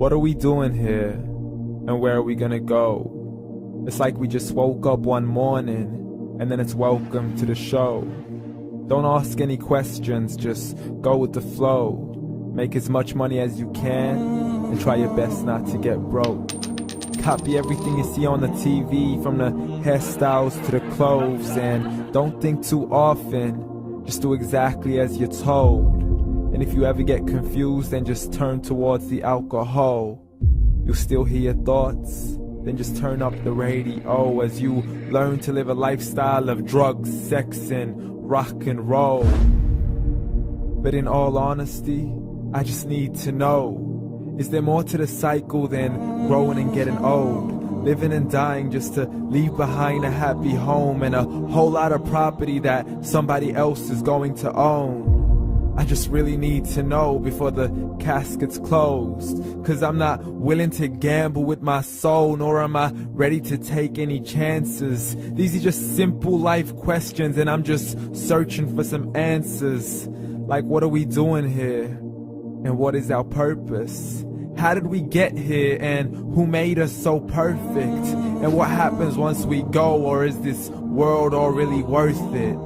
What are we doing here? And where are we gonna go? It's like we just woke up one morning, and then it's welcome to the show. Don't ask any questions, just go with the flow. Make as much money as you can, and try your best not to get broke. Copy everything you see on the TV, from the hairstyles to the clothes, and don't think too often, just do exactly as you're told. And if you ever get confused, then just turn towards the alcohol. You'll still hear your thoughts, then just turn up the radio as you learn to live a lifestyle of drugs, sex, and rock and roll. But in all honesty, I just need to know, is there more to the cycle than growing and getting old? Living and dying just to leave behind a happy home and a whole lot of property that somebody else is going to own. I just really need to know before the casket's closed, 'cause I'm not willing to gamble with my soul, nor am I ready to take any chances. These are just simple life questions, and I'm just searching for some answers. Like, what are we doing here? And what is our purpose? How did we get here, and who made us so perfect? And what happens once we go, or is this world all really worth it?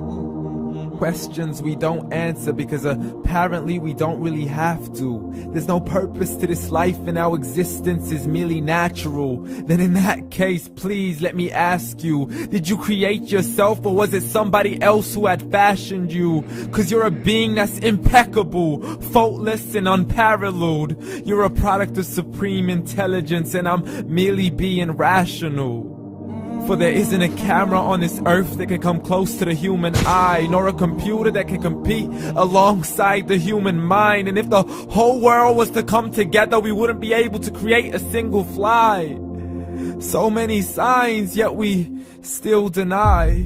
Questions we don't answer because apparently we don't really have to. There's no purpose to this life and our existence is merely natural. Then in that case, please let me ask you, did you create yourself, or was it somebody else who had fashioned you? 'Cause you're a being that's impeccable, faultless and unparalleled. You're a product of supreme intelligence, and I'm merely being rational. For there isn't a camera on this earth that can come close to the human eye, nor a computer that can compete alongside the human mind. And if the whole world was to come together, we wouldn't be able to create a single fly. So many signs, yet we still deny.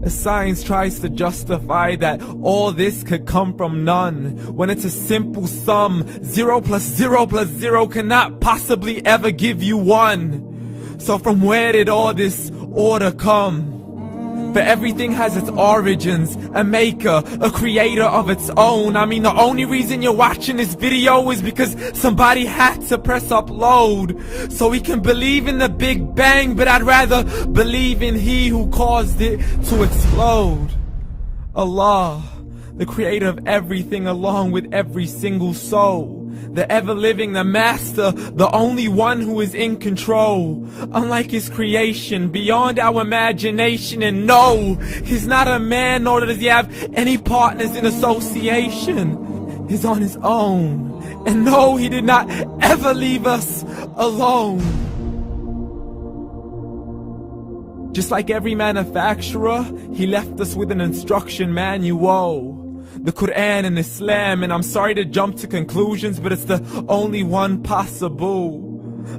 As science tries to justify that all this could come from none, when it's a simple sum. 0 plus 0 plus 0 cannot possibly ever give you 1. So from where did all this order come? For everything has its origins, a maker, a creator of its own. I mean, the only reason you're watching this video is because somebody had to press upload. So we can believe in the Big Bang, but I'd rather believe in He who caused it to explode. Allah, the creator of everything along with every single soul. The ever-living, the master, the only one who is in control. Unlike his creation, beyond our imagination. And no, he's not a man, nor does he have any partners in association. He's on his own. And no, he did not ever leave us alone. Just like every manufacturer, he left us with an instruction manual. The Quran and Islam, and I'm sorry to jump to conclusions, but it's the only one possible.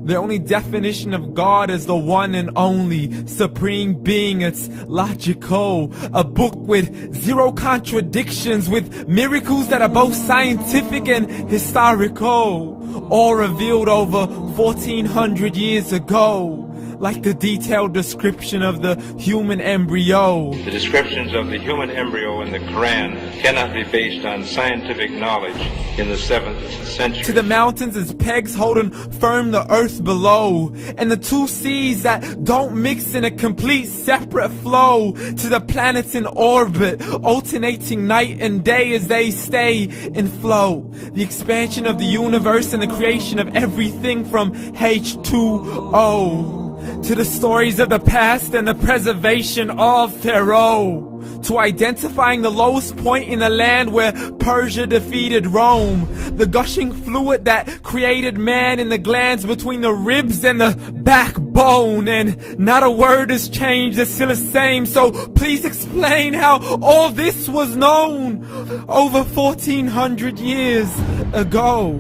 The only definition of God is the one and only supreme being. It's logical, a book with 0 contradictions, with miracles that are both scientific and historical, all revealed over 1400 years ago. Like the detailed description of the human embryo. The descriptions of the human embryo in the Quran cannot be based on scientific knowledge in the 7th century. To the mountains as pegs holding firm the earth below, and the 2 seas that don't mix in a complete separate flow. To the planets in orbit, alternating night and day as they stay in flow. The expansion of the universe and the creation of everything from H2O. To the stories of the past and the preservation of Pharaoh. To identifying the lowest point in the land where Persia defeated Rome. The gushing fluid that created man in the glands between the ribs and the backbone. And not a word has changed, it's still the same. So please explain how all this was known over 1400 years ago.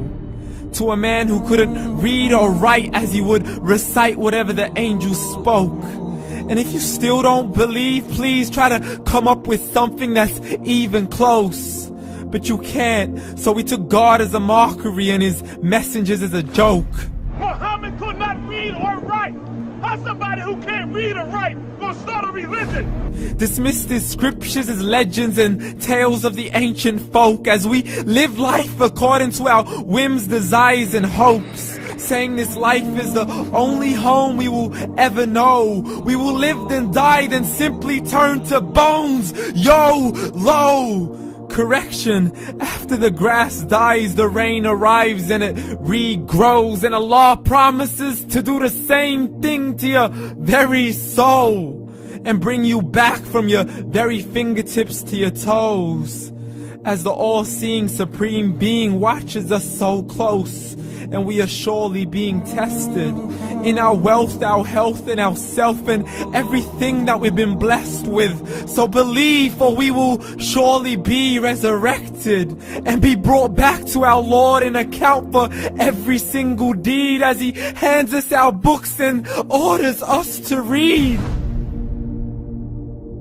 To a man who couldn't read or write, as he would recite whatever the angels spoke. And if you still don't believe, please try to come up with something that's even close. But you can't, so we took God as a mockery and his messengers as a joke. Muhammad could not read or write. How somebody who can't read or write gonna start a religion? Dismiss these scriptures as legends and tales of the ancient folk, as we live life according to our whims, desires and hopes. saying this life is the only home we will ever know. We will live then die, then simply turn to bones. YOLO! Correction, after the grass dies, the rain arrives and it regrows, and Allah promises to do the same thing to your very soul and bring you back from your very fingertips to your toes, as the all-seeing supreme being watches us so close, and we are surely being tested in our wealth, our health, and our self, and everything that we've been blessed with. So believe, for we will surely be resurrected and be brought back to our Lord and account for every single deed, as He hands us our books and orders us to read.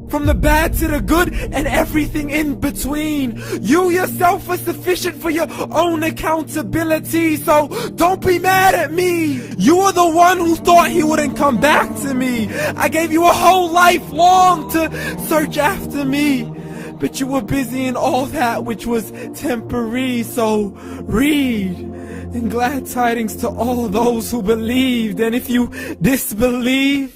From the bad to the good and everything in between. You yourself are sufficient for your own accountability, so don't be mad at me. You are the one who thought He wouldn't come back to me. I gave you a whole life long to search after me, but you were busy in all that which was temporary. So read, and glad tidings to all those who believed. And if you disbelieve,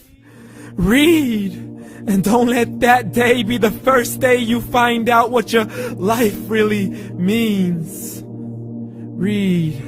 read. And don't let that day be the first day you find out what your life really means. Read.